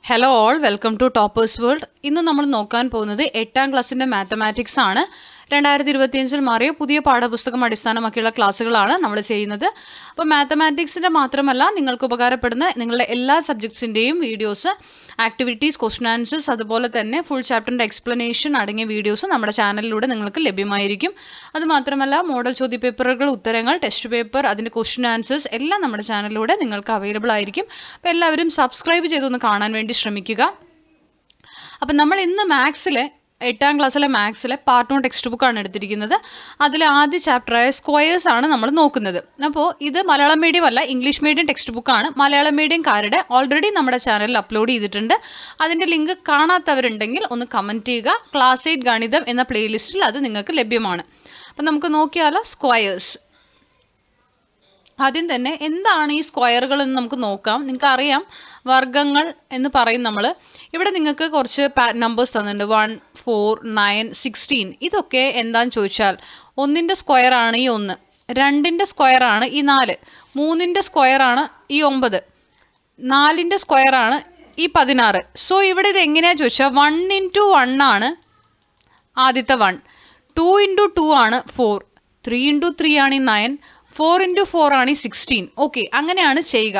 Hello all, welcome to toppers world. ഇന്ന് നമ്മൾ നോക്കാൻ പോകുന്നത് 8ാം ക്ലാസ്സിൻ്റെ മാത്തമാറ്റിക്സ് ആണ്. 2025 മാറിയ പുതിയ പാഠപുസ്തകം അടിസ്ഥാനമാക്കിയുള്ള ക്ലാസ്സുകളാണ് നമ്മൾ ചെയ്യുന്നത്. അപ്പോൾ മാത്തമാറ്റിക്സിൻ്റെ മാത്രമല്ല, നിങ്ങൾക്ക് ഉപകാരപ്പെടുന്ന നിങ്ങളുടെ എല്ലാ സബ്ജക്ട്സിൻ്റെയും വീഡിയോസ്, ആക്ടിവിറ്റീസ്, ക്വസ്റ്റൻ ആൻസേഴ്സ്, അതുപോലെ തന്നെ ഫുൾ ചാപ്റ്ററിൻ്റെ എക്സ്പ്ലനേഷൻ അടങ്ങിയ വീഡിയോസ് നമ്മുടെ ചാനലിലൂടെ നിങ്ങൾക്ക് ലഭ്യമായിരിക്കും. അതുമാത്രമല്ല, മോഡൽ ചോദ്യപേപ്പറുകൾ, ഉത്തരങ്ങൾ, ടെസ്റ്റ് പേപ്പർ, അതിൻ്റെ ക്വസ്റ്റൻ ആൻസേഴ്സ് എല്ലാം നമ്മുടെ ചാനലിലൂടെ നിങ്ങൾക്ക് അവൈലബിൾ ആയിരിക്കും. അപ്പോൾ എല്ലാവരും സബ്സ്ക്രൈബ് ചെയ്തൊന്ന് കാണാൻ വേണ്ടി ശ്രമിക്കുക. അപ്പം നമ്മൾ ഇന്ന് മാത്സിലെ 8ാം ക്ലാസ്സിലെ മാത്സിലെ പാർട്ട് 1 ടെക്സ്റ്റ് ബുക്കാണ് എടുത്തിരിക്കുന്നത്. അതിലെ ആദ്യ ചാപ്റ്ററായ സ്ക്വയേഴ്സ് ആണ് നമ്മൾ നോക്കുന്നത്. അപ്പോൾ ഇത് മലയാളം മീഡിയം അല്ല, ഇംഗ്ലീഷ് മീഡിയം ടെക്സ്റ്റ് ബുക്കാണ്. മലയാളം മീഡിയംകാരുടെ ഓൾറെഡി നമ്മുടെ ചാനലിൽ അപ്ലോഡ് ചെയ്തിട്ടുണ്ട്. അതിൻ്റെ ലിങ്ക് കാണാത്തവരുണ്ടെങ്കിൽ ഒന്ന് കമൻറ്റ് ചെയ്യുക. ക്ലാസ് 8 ഗണിതം എന്ന പ്ലേലിസ്റ്റിൽ അത് നിങ്ങൾക്ക് ലഭ്യമാണ്. അപ്പം നമുക്ക് നോക്കിയാലോ സ്ക്വയേഴ്സ്. ആദ്യം തന്നെ എന്താണ് ഈ സ്ക്വയറുകൾ എന്ന് നമുക്ക് നോക്കാം. നിങ്ങൾക്ക് അറിയാം, വർഗ്ഗങ്ങൾ എന്ന് പറയും നമ്മൾ. ഇവിടെ നിങ്ങൾക്ക് കുറച്ച് നമ്പേഴ്സ് തന്നിട്ടുണ്ട്, 1, 4, 9, 16. ഇതൊക്കെ എന്താണെന്ന് ചോദിച്ചാൽ, 1ൻ്റെ സ്ക്വയർ ആണ് ഈ 1, 2ൻ്റെ സ്ക്വയർ ആണ് ഈ 4, 3ൻ്റെ സ്ക്വയർ ആണ് ഈ 9, 4ൻ്റെ സ്ക്വയർ ആണ് ഈ 16. സോ ഇവിടെ ഇത് എങ്ങനെയാണെന്ന് ചോദിച്ചാൽ 1 × 1 ആണ് ആദ്യത്തെ 1, 2 × 2 ആണ് 4, 3 × 3 ആണ് ഈ 9, 4 × 4 ആണ് ഈ 16. ഓക്കെ, അങ്ങനെയാണ് ചെയ്യുക.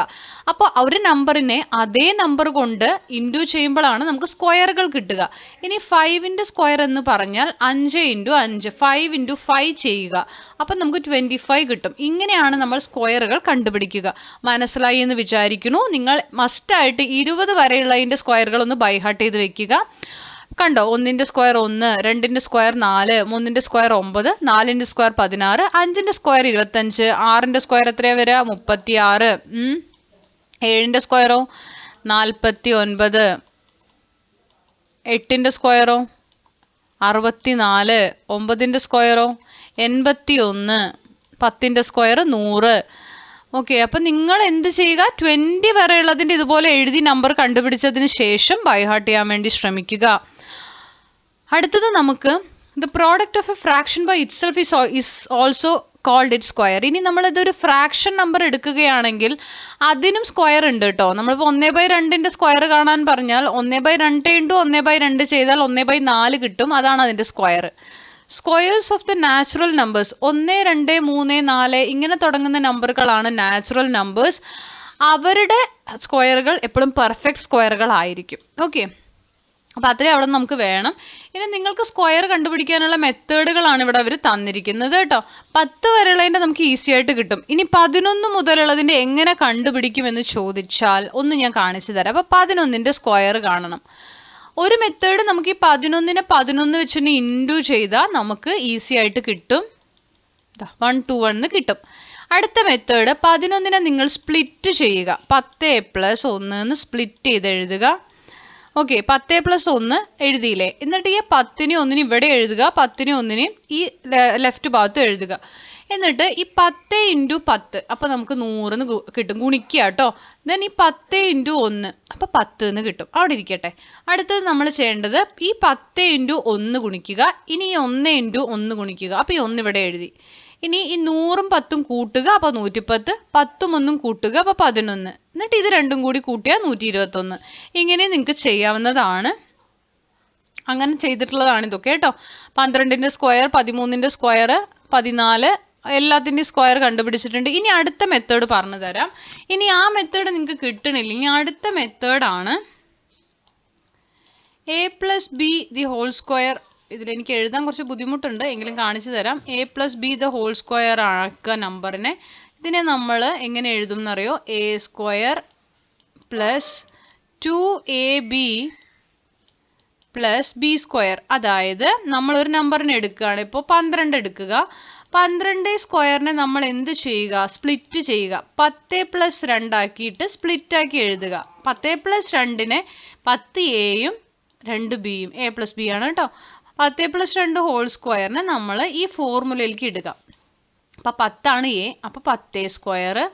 അപ്പോൾ ഒരു നമ്പറിനെ അതേ നമ്പർ കൊണ്ട് ഇൻറ്റു ചെയ്യുമ്പോഴാണ് നമുക്ക് സ്ക്വയറുകൾ കിട്ടുക. ഇനി 5ൻ്റെ സ്ക്വയർ എന്ന് പറഞ്ഞാൽ 5 × 5, 5 × 5 ചെയ്യുക. അപ്പം നമുക്ക് 25 കിട്ടും. ഇങ്ങനെയാണ് നമ്മൾ സ്ക്വയറുകൾ കണ്ടുപിടിക്കുക. മനസ്സിലായി എന്ന് വിചാരിക്കുന്നു. നിങ്ങൾ മസ്റ്റായിട്ട് 20 വരെയുള്ളതിൻ്റെ സ്ക്വയറുകൾ ഒന്ന് ബൈഹാർട്ട് ചെയ്ത് വെക്കുക. കണ്ടോ, 1ൻ്റെ സ്ക്വയർ 1, 2ൻ്റെ സ്ക്വയർ 4, 3ൻ്റെ സ്ക്വയർ 9, 4ൻ്റെ സ്ക്വയർ 16, 5ൻ്റെ സ്ക്വയർ 25, 6ൻ്റെ സ്ക്വയർ എത്രയാണ് വരിക 36, 7ൻ്റെ സ്ക്വയറോ 49, 8ൻ്റെ സ്ക്വയറോ 64, 9ൻ്റെ സ്ക്വയറോ 81, 10ൻ്റെ സ്ക്വയർ 100. ഓക്കെ, അപ്പം നിങ്ങൾ എന്ത് ചെയ്യുക, 20 വരെയുള്ളതിൻ്റെ ഇതുപോലെ എഴുതി നമ്പർ കണ്ടുപിടിച്ചതിന് ശേഷം ബൈഹാർട്ട് ചെയ്യാൻ വേണ്ടി ശ്രമിക്കുക. അടുത്തത് നമുക്ക് the product of a fraction by itself is also called it square. ഇനി നമ്മളിതൊരു ഫ്രാക്ഷൻ നമ്പർ എടുക്കുകയാണെങ്കിൽ അതിനും സ്ക്വയർ ഉണ്ട് കേട്ടോ. നമ്മളിപ്പോൾ 1/2ൻ്റെ സ്ക്വയർ കാണാൻ പറഞ്ഞാൽ 1/2 × 1/2 ചെയ്താൽ 1/4 കിട്ടും. അതാണ് അതിൻ്റെ square. Squares of the natural numbers 1, 2, 3, 4 ഇങ്ങനെ തുടങ്ങുന്ന നമ്പറുകളാണ് നാച്ചുറൽ നമ്പേഴ്സ്. അവരുടെ സ്ക്വയറുകൾ എപ്പോഴും പെർഫെക്റ്റ് സ്ക്വയറുകൾ ആയിരിക്കും. ഓക്കെ, അപ്പോൾ അത്രയും അവിടെ നമുക്ക് വേണം. ഇനി നിങ്ങൾക്ക് സ്ക്വയർ കണ്ടുപിടിക്കാനുള്ള മെത്തേഡുകളാണ് ഇവിടെ അവർ തന്നിരിക്കുന്നത് കേട്ടോ. 10 വരെയുള്ളതിൻ്റെ നമുക്ക് ഈസി ആയിട്ട് കിട്ടും. ഇനി 11 മുതലുള്ളതിൻ്റെ എങ്ങനെ കണ്ടുപിടിക്കുമെന്ന് ചോദിച്ചാൽ ഒന്ന് ഞാൻ കാണിച്ചു തരാം. അപ്പോൾ 11ൻ്റെ സ്ക്വയർ കാണണം. ഒരു മെത്തേഡ് നമുക്ക് ഈ 11നെ 11 വെച്ചിട്ട് ഇൻറ്റു ചെയ്താൽ നമുക്ക് ഈസി ആയിട്ട് കിട്ടും. 1 to 1 കിട്ടും. അടുത്ത മെത്തേഡ് 11നെ നിങ്ങൾ സ്പ്ലിറ്റ് ചെയ്യുക. 10 + 1 എന്ന് സ്പ്ലിറ്റ് ചെയ്ത് എഴുതുക. ഓക്കെ, 10 + 1 എഴുതിയില്ലേ, എന്നിട്ട് ഈ 10നെ 1നെ ഇവിടെ എഴുതുക, 10നെ 1നെയും ഈ ലെഫ്റ്റ് ഭാഗത്ത് എഴുതുക. എന്നിട്ട് ഈ 10 × 10 അപ്പോൾ നമുക്ക് 100 എന്ന് കിട്ടും, ഗുണിക്കുക കേട്ടോ. ദെൻ ഈ 10 × 1 അപ്പോൾ 10 എന്ന് കിട്ടും. അവിടെ ഇരിക്കട്ടെ. അടുത്തത് നമ്മൾ ചെയ്യേണ്ടത് ഈ 10 × 1 ഗുണിക്കുക, ഇനി ഈ 1 × 1 ഗുണിക്കുക. അപ്പോൾ ഈ 1 ഇവിടെ എഴുതി. ഇനി ഈ 100ഉം 10ഉം കൂട്ടുക, അപ്പോൾ 110, 10ഉം 1ഉം കൂട്ടുക, അപ്പോൾ 11. എന്നിട്ട് ഇത് രണ്ടും കൂടി കൂട്ടിയാൽ 121. ഇങ്ങനെ നിങ്ങൾക്ക് ചെയ്യാവുന്നതാണ്. അങ്ങനെ ചെയ്തിട്ടുള്ളതാണ് ഇതൊക്കെ കേട്ടോ. 12ൻ്റെ സ്ക്വയർ, 13ൻ്റെ സ്ക്വയർ, 14 എല്ലാത്തിൻ്റെയും സ്ക്വയർ കണ്ടുപിടിച്ചിട്ടുണ്ട്. ഇനി അടുത്ത മെത്തേഡ് പറഞ്ഞു തരാം. ഇനി ആ മെത്തേഡ് നിങ്ങൾക്ക് കിട്ടണില്ല. ഇനി അടുത്ത മെത്തേഡാണ് a + b the whole square. ഇതിലെനിക്ക് എഴുതാൻ കുറച്ച് ബുദ്ധിമുട്ടുണ്ട്, എങ്കിലും കാണിച്ചു തരാം. a + b the whole square ആക്കുക നമ്പറിനെ. ഇതിനെ നമ്മൾ എങ്ങനെ എഴുതും എന്നറിയോ, a² + 2ab + b². അതായത് നമ്മളൊരു നമ്പറിനെ എടുക്കുകയാണ്. ഇപ്പോൾ 12 എടുക്കുക. 12 സ്ക്വയറിനെ നമ്മൾ എന്ത് ചെയ്യുക, സ്പ്ലിറ്റ് ചെയ്യുക. 10 + 2 ആക്കിയിട്ട് സ്പ്ലിറ്റ് ആക്കി എഴുതുക. 10 + 2നെ 10a-യും 2b-യും, a + b ആണ് കേട്ടോ. 10 + 2 ഹോൾ സ്ക്വയറിനെ നമ്മൾ ഈ ഫോർമുലയിലേക്ക് ഇടുക. അപ്പോൾ 10 ആണ് a, അപ്പോൾ 10a².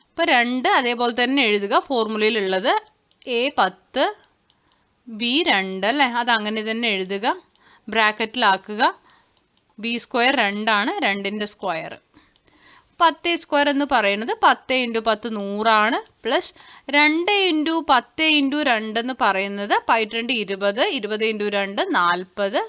ഇപ്പോൾ 2 അതേപോലെ തന്നെ എഴുതുക, ഫോർമുലയിലുള്ളത് a 10 b 2 അല്ലേ, അതങ്ങനെ തന്നെ എഴുതുക, ബ്രാക്കറ്റിലാക്കുക. b² 2 ആണ്, 2ൻ്റെ സ്ക്വയർ. 10 സ്ക്വയർ എന്ന് പറയുന്നത് 10 × 10 100 പ്ലസ് 2 × 10 × 2 എന്ന് പറയുന്നത് 2 20, 20 × 2 40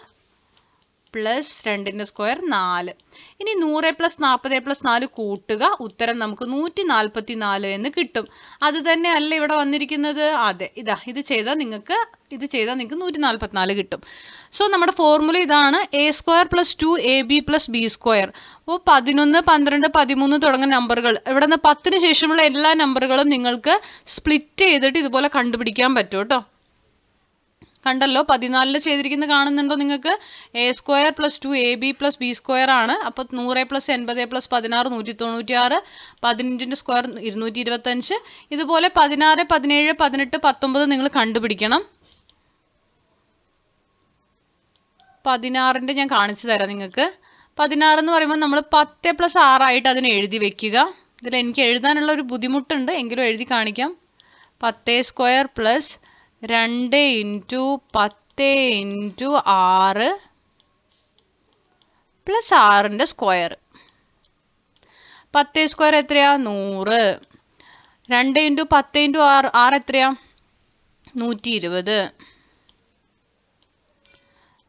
പ്ലസ് 2ന്റെ സ്ക്വയർ 4. ഇനി 100 + 40 + 4 കൂട്ടുക, ഉത്തരം നമുക്ക് 144 എന്ന് കിട്ടും. അത് തന്നെയല്ല ഇവിടെ വന്നിരിക്കുന്നത്? അതെ, ഇത് ചെയ്താൽ നിങ്ങൾക്ക് 144 കിട്ടും. സോ നമ്മുടെ ഫോർമുല ഇതാണ്, a² + 2ab + b². അപ്പോൾ 11, 12, 13 തുടങ്ങുന്ന നമ്പറുകൾ, ഇവിടെ നിന്ന് 10ന് ശേഷമുള്ള എല്ലാ നമ്പറുകളും നിങ്ങൾക്ക് സ്പ്ലിറ്റ് ചെയ്തിട്ട് ഇതുപോലെ കണ്ടുപിടിക്കാൻ പറ്റും കേട്ടോ. കണ്ടല്ലോ, 14 ചെയ്തിരിക്കുന്നത് കാണുന്നുണ്ടോ നിങ്ങൾക്ക്? a² + 2ab + b² ആണ്. അപ്പോൾ 100 + 80 + 16 196, 15ന്റെ സ്ക്വയർ 225. ഇതുപോലെ 16, 17, 18, 19 നിങ്ങൾ കണ്ടുപിടിക്കണം. 16ന്റെ ഞാൻ കാണിച്ചു തരാം നിങ്ങൾക്ക്. 16 എന്ന് പറയുമ്പോൾ നമ്മൾ 10 + 6 ആയിട്ട് അതിനെ എഴുതി വെക്കുക. ഇതിൽ എനിക്ക് എഴുതാനുള്ള ഒരു ബുദ്ധിമുട്ടുണ്ട്, എങ്കിലും എഴുതി കാണിക്കാം. 10² + 2 × 10 × 6 പ്ലസ് 6ന്റെ സ്ക്വയർ. 10² എത്രയാ? 100. 2 × 10 × 6 എത്രയാ? 120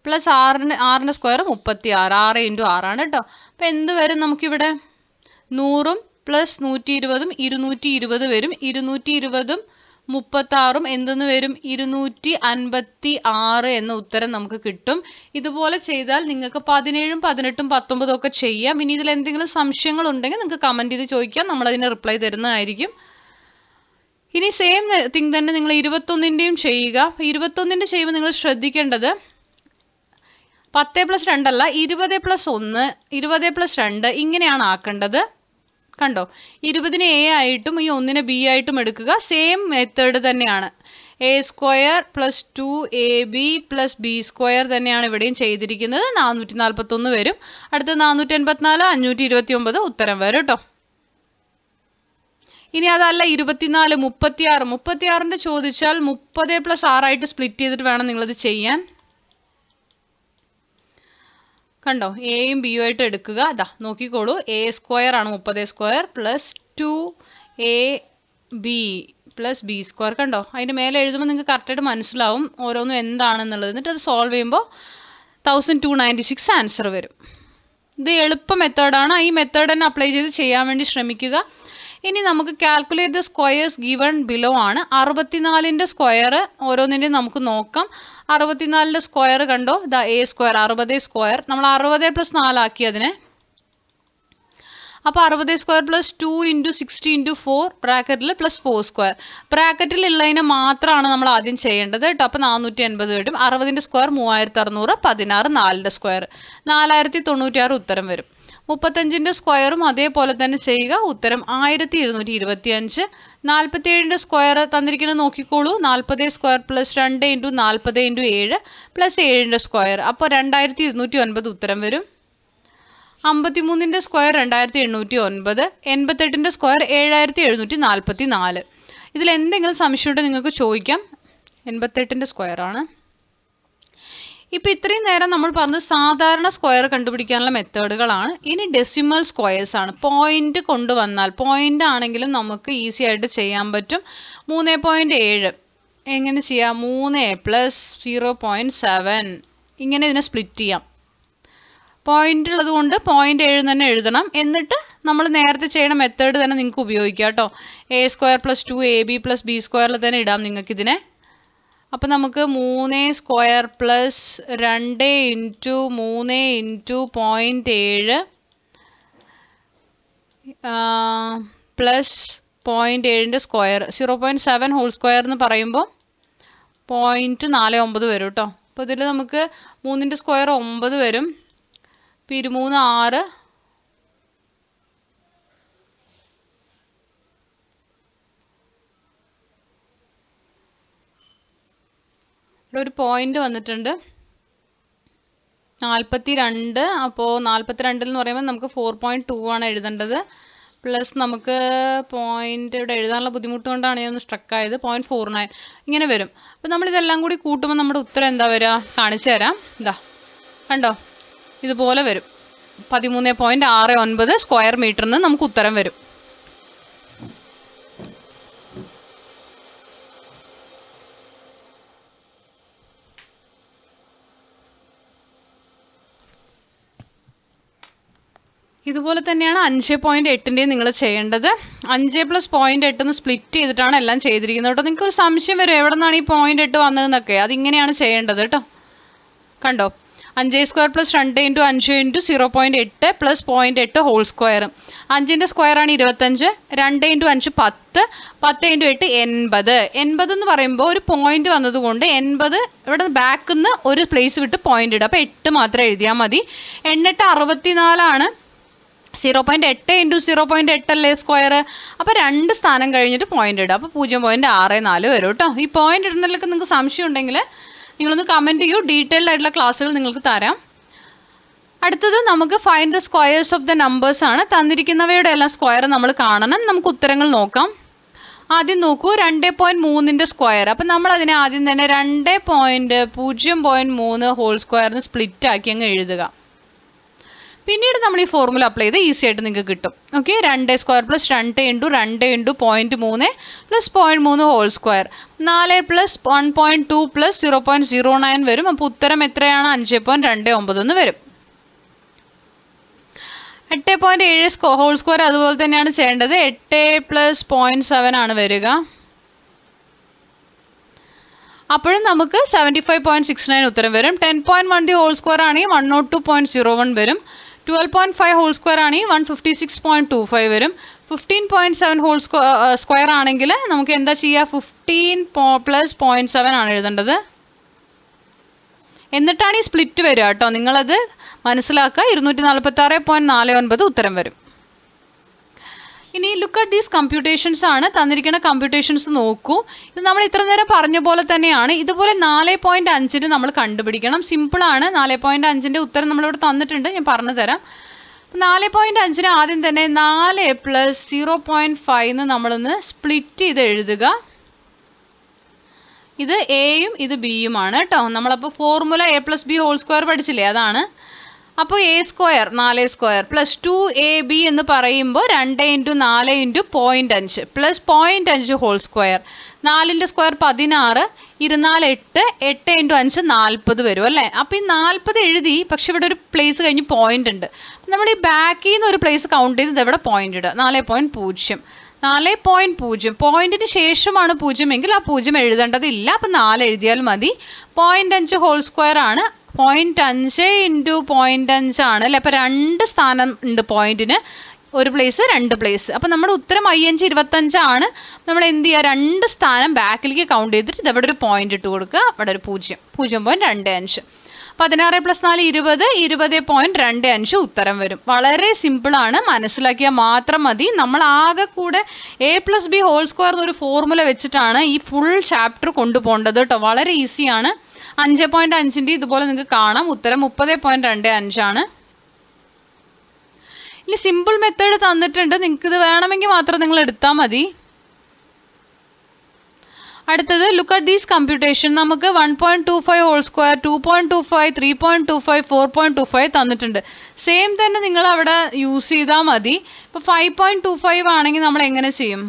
പ്ലസ് 6ന്റെ സ്ക്വയർ 36. 6 × 6 ആണ് കേട്ടോ. അപ്പം എന്ത് വരും നമുക്കിവിടെ? 100 പ്ലസ് 120 220 വരും. 220 36 എന്തെന്ന് വരും? 256 എന്ന ഉത്തരം നമുക്ക് കിട്ടും. ഇതുപോലെ ചെയ്താൽ നിങ്ങൾക്ക് 17, 18, 19 ഒക്കെ ചെയ്യാം. ഇനി ഇതിൽ എന്തെങ്കിലും സംശയങ്ങൾ ഉണ്ടെങ്കിൽ നിങ്ങൾക്ക് കമൻറ്റ് ചെയ്ത് ചോദിക്കാം, നമ്മളതിന് റിപ്ലൈ തരുന്നതായിരിക്കും. ഇനി സെയിം തിങ് തന്നെ നിങ്ങൾ 21ൻ്റെയും ചെയ്യുക. 21ൻ്റെ ചെയ്യുമ്പോൾ നിങ്ങൾ ശ്രദ്ധിക്കേണ്ടത് 10 + 2 അല്ല, 20 + 1, 20 + 2 ഇങ്ങനെയാണ് ആക്കേണ്ടത്. കണ്ടോ, 20നെ a ആയിട്ടും ഈ 1നെ b ആയിട്ടും എടുക്കുക. സെയിം മെത്തേഡ് തന്നെയാണ്. a² + 2ab + b² തന്നെയാണ് ഇവിടെയും ചെയ്തിരിക്കുന്നത്. 441 വരും. അടുത്ത 484, 529 ഉത്തരം വരും കേട്ടോ. ഇനി അതല്ല 24, 36. 36ൻ്റെ ചോദിച്ചാൽ 30 + 6 ആയിട്ട് സ്പ്ലിറ്റ് ചെയ്തിട്ട് വേണം നിങ്ങളത് ചെയ്യാൻ. കണ്ടോ, എയും ബിയും ആയിട്ട് എടുക്കുക. നോക്കിക്കോളൂ, a² ആണ് 30² പ്ലസ് 2ab + b². കണ്ടോ, അതിൻ്റെ മേലെ എഴുതുമ്പോൾ നിങ്ങൾക്ക് കറക്റ്റായിട്ട് മനസ്സിലാവും ഓരോന്നും എന്താണെന്നുള്ളത്. എന്നിട്ട് അത് സോൾവ് ചെയ്യുമ്പോൾ 1296 ആൻസർ വരും. ഇത് എളുപ്പ മെത്തേഡാണ്. ഈ മെത്തേഡ് തന്നെ അപ്ലൈ ചെയ്ത് ചെയ്യാൻ വേണ്ടി ശ്രമിക്കുക. ഇനി നമുക്ക് calculate the squares given below ആണ്. 64ൻ്റെ സ്ക്വയർ ഓരോന്നിൻ്റെയും നമുക്ക് നോക്കാം. 64ൻ്റെ സ്ക്വയർ കണ്ടോ, a², 60². നമ്മൾ 60 + 4 ആക്കി അതിനെ. അപ്പോൾ 60² + 2 × 60 × 4 ബ്രാക്കറ്റിൽ + 4². ബ്രാക്കറ്റിലുള്ളതിനെ മാത്രമാണ് നമ്മൾ ആദ്യം ചെയ്യേണ്ടത് കേട്ടോ. അപ്പോൾ 480 വരും. 60ൻ്റെ സ്ക്വയർ 3600, 16, 4ൻ്റെ സ്ക്വയർ 4096 ഉത്തരം വരും. 35ൻ്റെ സ്ക്വയറും അതേപോലെ തന്നെ ചെയ്യുക. ഉത്തരം 1225. 47ൻ്റെ സ്ക്വയർ തന്നിരിക്കുന്നത് നോക്കിക്കോളൂ. 40² + 2 × 40 × 7 പ്ലസ് 7ൻ്റെ സ്ക്വയർ. അപ്പോൾ 2209 ഉത്തരം വരും. 53ൻ്റെ സ്ക്വയർ 2809. 88ൻ്റെ സ്ക്വയർ 7744. ഇതിൽ എന്തെങ്കിലും സംശയം ഉണ്ടെങ്കിൽ നിങ്ങൾക്ക് ചോദിക്കാം. 88ൻ്റെ സ്ക്വയർ ആണ്. ഇപ്പോൾ ഇത്രയും നേരം നമ്മൾ പറഞ്ഞത് സാധാരണ സ്ക്വയർ കണ്ടുപിടിക്കാനുള്ള മെത്തേഡുകളാണ്. ഇനി ഡെസിമൽ സ്ക്വയേഴ്സ് ആണ്. പോയിന്റ് കൊണ്ടുവന്നാൽ, പോയിന്റ് ആണെങ്കിലും നമുക്ക് ഈസി ആയിട്ട് ചെയ്യാൻ പറ്റും. 3.7 എങ്ങനെ ചെയ്യാം? 3 + 0.7 ഇങ്ങനെ ഇതിനെ സ്പ്ലിറ്റ് ചെയ്യാം. പോയിന്റ് ഉള്ളത് കൊണ്ട് 0.7 തന്നെ എഴുതണം. എന്നിട്ട് നമ്മൾ നേരത്തെ ചെയ്യുന്ന മെത്തേഡ് തന്നെ നിങ്ങൾക്ക് ഉപയോഗിക്കാം കേട്ടോ. a² + 2ab + b² തന്നെ ഇടാം നിങ്ങൾക്കിതിനെ. അപ്പോൾ നമുക്ക് 3² + 2 × 3 × 0.7 പ്ലസ് 0.7ൻ്റെ സ്ക്വയർ 0.7 ഹോൾ സ്ക്വയർ എന്ന് പറയുമ്പോൾ 0.49 വരും കേട്ടോ. അപ്പോൾ ഇതിൽ നമുക്ക് 3ൻ്റെ സ്ക്വയർ 9 വരും. 3 6. ഒരു പോയിന്റ് വന്നിട്ടുണ്ട് 42. അപ്പോൾ 42 എന്ന് പറയുമ്പോൾ നമുക്ക് 4.2 ആണ് എഴുതേണ്ടത്. പ്ലസ് നമുക്ക് പോയിന്റ് ഇവിടെ എഴുതാനുള്ള ബുദ്ധിമുട്ട് കൊണ്ടാണ് ഞാൻ ഒന്ന് സ്ട്രക്ക് ആയത്. 0.49 ഇങ്ങനെ വരും. അപ്പോൾ നമ്മളിതെല്ലാം കൂടി കൂട്ടുമ്പോൾ നമ്മുടെ ഉത്തരം എന്താ വരിക? കാണിച്ചു തരാം. കണ്ടോ, ഇതുപോലെ വരും. 13.69 സ്ക്വയർ മീറ്ററിന് നമുക്ക് ഉത്തരം വരും. ഇതുപോലെ തന്നെയാണ് 5.8 നിങ്ങൾ ചെയ്യേണ്ടത്. 5 + 0.8 സ്പ്ലിറ്റ് ചെയ്തിട്ടാണ് എല്ലാം ചെയ്തിരിക്കുന്നത് കേട്ടോ. നിങ്ങൾക്ക് ഒരു സംശയം വരും എവിടെ നിന്നാണ് ഈ 0.8 വന്നതെന്നൊക്കെ. അതിങ്ങനെയാണ് ചെയ്യേണ്ടത് കേട്ടോ. കണ്ടോ, 5² + 2 × 5 × 0.8 + 0.8 ഹോൾ സ്ക്വയർ. 5ൻ്റെ സ്ക്വയറാണ് 25, 2 × 5 10, 10 × 8 80. 80 എന്ന് പറയുമ്പോൾ ഒരു പോയിന്റ് വന്നതുകൊണ്ട് 80 ഇവിടെ ബാക്കിൽ നിന്ന് ഒരു പ്ലേസ് വിട്ട് പോയിന്റ് ഇടുക. അപ്പോൾ 8 മാത്രം എഴുതിയാൽ മതി. 8 64 0.8 × 0.8 അല്ലേ സ്ക്വയർ. അപ്പോൾ 2 സ്ഥാനം കഴിഞ്ഞിട്ട് പോയിന്റ് ഇടുക. അപ്പോൾ 0.64 വരും കേട്ടോ. ഈ പോയിന്റ് ഇടുന്നതിലൊക്കെ നിങ്ങൾക്ക് സംശയം ഉണ്ടെങ്കിൽ നിങ്ങളൊന്ന് കമൻറ്റ് ചെയ്യൂ. ഡീറ്റെയിൽഡ് ആയിട്ടുള്ള ക്ലാസ്സുകൾ നിങ്ങൾക്ക് തരാം. അടുത്തത് നമുക്ക് find the squares of the numbers ആണ്. തന്നിരിക്കുന്നവയുടെ എല്ലാം സ്ക്വയർ നമ്മൾ കാണണം. നമുക്ക് ഉത്തരങ്ങൾ നോക്കാം. ആദ്യം നോക്കൂ, 2.3ൻ്റെ സ്ക്വയർ. അപ്പം നമ്മൾ അതിനെ ആദ്യം തന്നെ 2.0.3 ഹോൾ സ്ക്വയറിന് സ്പ്ലിറ്റ് ആക്കി അങ്ങ് എഴുതുക. പിന്നീട് നമ്മൾ ഈ ഫോർമുല അപ്ലൈ ചെയ്ത് ഈസി ആയിട്ട് നിങ്ങൾക്ക് കിട്ടും. Okay, 2² + 2 × 2 × 0.3 + 0.3 whole square. 4 + 1.2 + 0.09 വരും. അപ്പോൾ ഉത്തരം എത്രയാണ്? 5.29 വരും. 8.7 ഹോൾ സ്ക്വയർ അതുപോലെ തന്നെയാണ് ചെയ്യേണ്ടത്. 8 + 0.7 ആണ് വരിക. അപ്പോഴും നമുക്ക് 75.69 ഉത്തരം വരും. 10.1 ഹോൾ സ്ക്വയർ ആണെങ്കിൽ 102.01 വരും. 12.5 ഹോൾ സ്ക്വയർ ആണെങ്കിൽ 156.25 വരും. 15.7 ഹോൾ സ്ക്വയർ ആണെങ്കിൽ നമുക്ക് എന്താ ചെയ്യുക? 15 + 0.7 ആണ് എഴുതേണ്ടത്. എന്നിട്ടാണ് ഈ സ്പ്ലിറ്റ് വരിക കേട്ടോ. നിങ്ങളത് മനസ്സിലാക്കുക. 246.49 ഉത്തരം വരും. ഇനി ലുക്ക് അറ്റ് ദീസ് കമ്പ്യൂട്ടേഷൻസ് ആണ്. തന്നിരിക്കുന്ന കമ്പ്യൂട്ടേഷൻസ് നോക്കൂ. ഇത് നമ്മൾ ഇത്ര നേരം പറഞ്ഞ പോലെ തന്നെയാണ്. ഇതുപോലെ 4.5 നമ്മൾ കണ്ടുപിടിക്കണം. സിമ്പിളാണ്. 4.5ൻ്റെ ഉത്തരം നമ്മളിവിടെ തന്നിട്ടുണ്ട്. ഞാൻ പറഞ്ഞു തരാം. 4.5 ആദ്യം തന്നെ 4 + 0.5 നമ്മളൊന്ന് സ്പ്ലിറ്റ് ചെയ്ത് എഴുതുക. ഇത് എയും ഇത് ബിയുമാണ് കേട്ടോ. നമ്മളപ്പോൾ formula A + B whole square പഠിച്ചില്ലേ, അതാണ്. അപ്പോൾ A² 4² + 2AB എന്ന് പറയുമ്പോൾ 2 × 4 × 0.5 + 0.5 ഹോൾ സ്ക്വയർ. 4ൻ്റെ സ്ക്വയർ 16, 24 8, 8 × 5 40 വരും അല്ലേ. അപ്പോൾ ഈ 40 എഴുതി, പക്ഷെ ഇവിടെ ഒരു പ്ലേസ് കഴിഞ്ഞ് പോയിന്റ് ഉണ്ട്. നമ്മൾ ഈ ബാക്കിൽ നിന്ന് ഒരു പ്ലേസ് കൗണ്ട് ചെയ്ത് ഇതെവിടെ പോയിന്റ് ഇടുക. 4.0 4.0 പോയിന്റിന് ശേഷമാണ് 0 എങ്കിൽ ആ 0 എഴുതേണ്ടതില്ല. അപ്പം 4 എഴുതിയാൽ മതി. 0.5 ഹോൾ സ്ക്വയർ ആണ്. 0.5 × 0.5 ആണ് അല്ലേ. അപ്പോൾ 2 സ്ഥാനം ഉണ്ട് പോയിന്റിന്. ഒരു പ്ലേസ് 2 പ്ലേസ്. അപ്പം നമ്മുടെ ഉത്തരം 5 25 ആണ്. നമ്മൾ എന്ത് ചെയ്യുക? 2 സ്ഥാനം ബാക്കിലേക്ക് കൗണ്ട് ചെയ്തിട്ട് ഇതെവിടെ ഒരു പോയിന്റ് ഇട്ട് കൊടുക്കുക. അവിടെ ഒരു 0.25. 16 + 4 20, 20.25 ഉത്തരം വരും. വളരെ സിമ്പിളാണ്. മനസ്സിലാക്കിയാൽ മാത്രം മതി. നമ്മൾ ആകെ കൂടെ A + B ഹോൾ സ്ക്വയർ എന്നൊരു ഫോർമുല വെച്ചിട്ടാണ് ഈ ഫുൾ ചാപ്റ്റർ കൊണ്ടുപോകേണ്ടത് കേട്ടോ. വളരെ ഈസിയാണ്. 5.5ൻ്റെ ഇതുപോലെ നിങ്ങൾക്ക് കാണാം. ഉത്തരം 30.25 ആണ്. ഇനി സിമ്പിൾ മെത്തേഡ് തന്നിട്ടുണ്ട്. നിങ്ങൾക്ക് ഇത് വേണമെങ്കിൽ മാത്രം നിങ്ങൾ എടുത്താൽ മതി. അടുത്തത് ലുക്ക് അറ്റ് ദീസ് കമ്പ്യൂട്ടേഷൻ. നമുക്ക് 1.25 ഹോൾ സ്ക്വയർ, 2.25, 3.25, 4.25 തന്നിട്ടുണ്ട്. സെയിം തന്നെ നിങ്ങൾ അവിടെ യൂസ് ചെയ്താൽ മതി. ഇപ്പോൾ 5.25 ആണെങ്കിൽ നമ്മൾ എങ്ങനെ ചെയ്യും?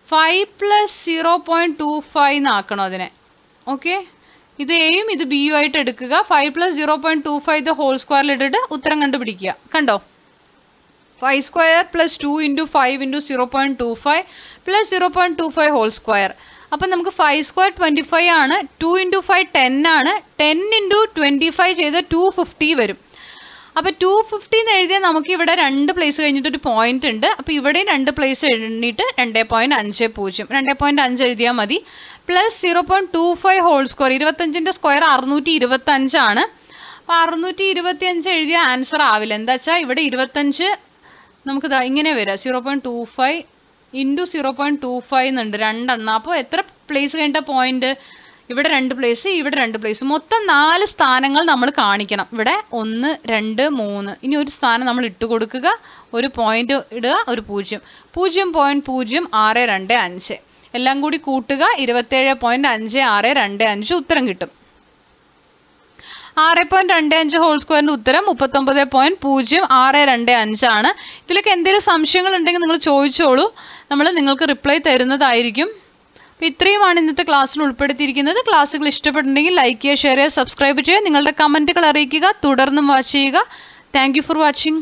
5 + 0.25 എന്നാക്കണം അതിനെ. ഓക്കെ, ഇത് എയും ഇത് ബിയും ആയിട്ട് എടുക്കുക. 5 + 0.25 ഇത് ഹോൾ സ്ക്വയറിൽ ഇട്ടിട്ട് ഉത്തരം കണ്ടുപിടിക്കുക. കണ്ടോ, 5² + 2 × 5 × 0.25 + 0.25 ഹോൾ സ്ക്വയർ. അപ്പം നമുക്ക് 5² 25 ആണ്. 2 × 5 10 ആണ്. 10 × 25 ചെയ്ത് 250 വരും. അപ്പോൾ 250 എന്ന് എഴുതിയാൽ നമുക്ക് ഇവിടെ 2 പ്ലേസ് കഴിഞ്ഞിട്ടൊരു പോയിന്റ് ഉണ്ട്. അപ്പോൾ ഇവിടെയും 2 പ്ലേസ് എഴുതിയിട്ട് 2.50 2.5 എഴുതിയാൽ മതി. + 0.25 ഹോൾ സ്ക്വയർ. 25ൻ്റെ സ്ക്വയർ 625 ആണ്. അപ്പോൾ 625 എഴുതിയ ആൻസർ ആവില്ല. എന്താ വെച്ചാൽ ഇവിടെ 25 നമുക്ക് ഇങ്ങനെ വരിക. 0.25 × 0.25 എന്നുണ്ട്, 2 എണ്ണം. അപ്പോൾ എത്ര പ്ലേസ് കഴിഞ്ഞിട്ട പോയിന്റ്? ഇവിടെ 2 പ്ലേസ്, ഇവിടെ 2 പ്ലേസ്. മൊത്തം 4 സ്ഥാനങ്ങൾ നമ്മൾ കാണിക്കണം. ഇവിടെ 1 2 3. ഇനി ഒരു സ്ഥാനം നമ്മൾ ഇട്ട് കൊടുക്കുക, ഒരു പോയിന്റ് ഇടുക, ഒരു 0. 0.0625 എല്ലാം കൂടി കൂട്ടുക. 27.5625 ഉത്തരം കിട്ടും. 6.25 ഹോൾ സ്ക്വയറിൻ്റെ ഉത്തരം 39.0625 ആണ്. ഇതിലൊക്കെ എന്തെങ്കിലും സംശയങ്ങൾ ഉണ്ടെങ്കിൽ നിങ്ങൾ ചോദിച്ചോളൂ, നമ്മൾ നിങ്ങൾക്ക് റിപ്ലൈ തരുന്നതായിരിക്കും. അപ്പോൾ ഇത്രയുമാണ് ഇന്നത്തെ ക്ലാസ്സിൽ ഉൾപ്പെടുത്തിയിരിക്കുന്നത്. ക്ലാസ്സുകൾ ഇഷ്ടപ്പെട്ടിട്ടുണ്ടെങ്കിൽ ലൈക്ക് ചെയ്യുക, ഷെയർ ചെയ്യുക, സബ്സ്ക്രൈബ് ചെയ്യുക, നിങ്ങളുടെ കമൻറ്റുകൾ അറിയിക്കുക, തുടർന്നും വാച്ച് ചെയ്യുക. Thank you for watching.